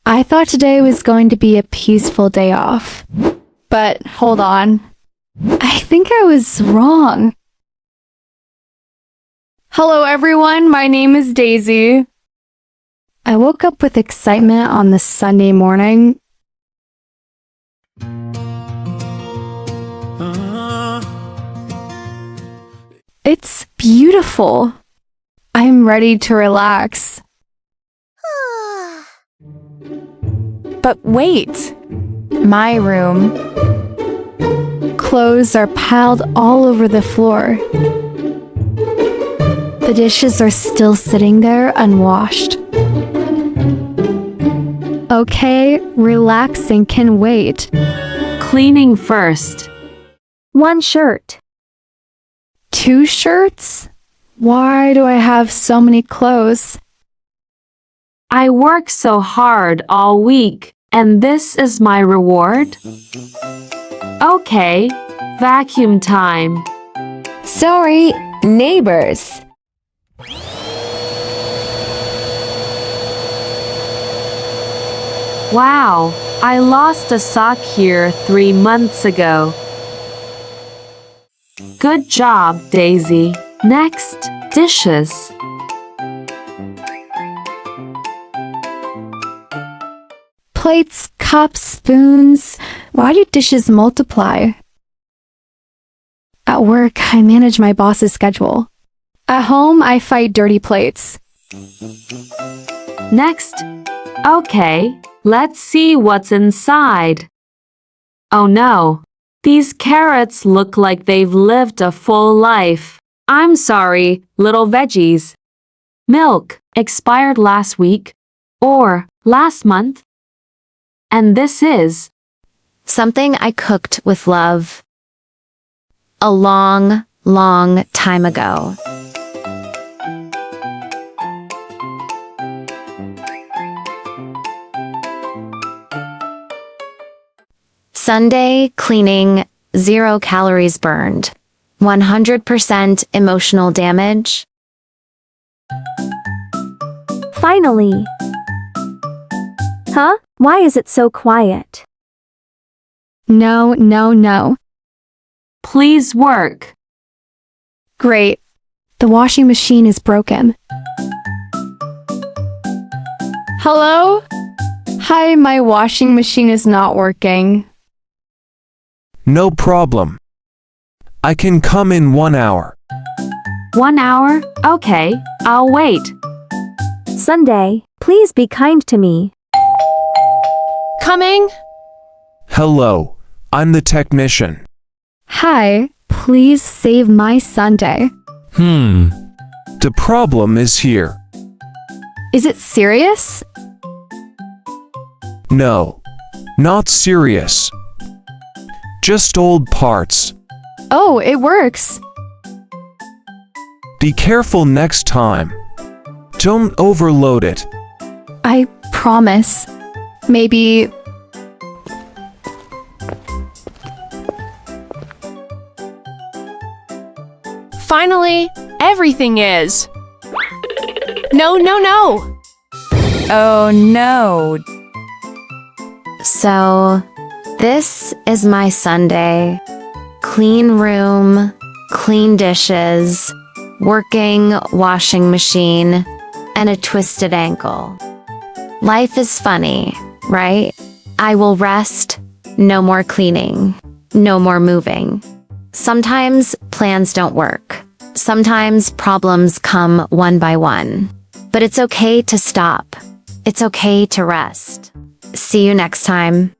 I thought today was going to be a peaceful day off. But hold on. I think I was wrong. Hello everyone, my name is Daisy. I woke up with excitement on this Sunday morning. It's beautiful. I'm ready to relax. But wait, my room. Clothes are piled all over the floor. The dishes are still sitting there unwashed. Okay, relaxing can wait. Cleaning first. 1 shirt. 2 shirts? Why do I have so many clothes? I work so hard all week, and this is my reward? Okay, vacuum time. Sorry, neighbors. Wow, I lost a sock here 3 months ago. Good job, Daisy. Next, dishes. Plates, cups, spoons. Why do dishes multiply? At work, I manage my boss's schedule. At home, I fight dirty plates. Next. Okay, let's see what's inside. Oh no, these carrots look like they've lived a full life. I'm sorry, little veggies. Milk, expired last week or last month. And this is Something I cooked with love. A long, long time ago. Sunday cleaning, 0 calories burned. 100% emotional damage. Finally. Huh? Why is it so quiet? No, no, no. please work. Great. The washing machine is broken. Hello? Hi, my washing machine is not working. No problem. I can come in 1 hour. 1 hour? Okay, I'll wait. Sunday, please be kind to me. Coming? Hello, I'm the technician. Hi, please save my Sunday. The problem is here. Is it serious? No, not serious. Just old parts. Oh, it works. Be careful next time. Don't overload it. I promise. Maybe... Finally, everything is. No, no, no! Oh no. So, this is my Sunday. Clean room, clean dishes, working washing machine, and a twisted ankle. Life is funny, right? I will rest, no more cleaning, no more moving. Sometimes plans don't work. Sometimes problems come one by one. But it's okay to stop. It's okay to rest. See you next time.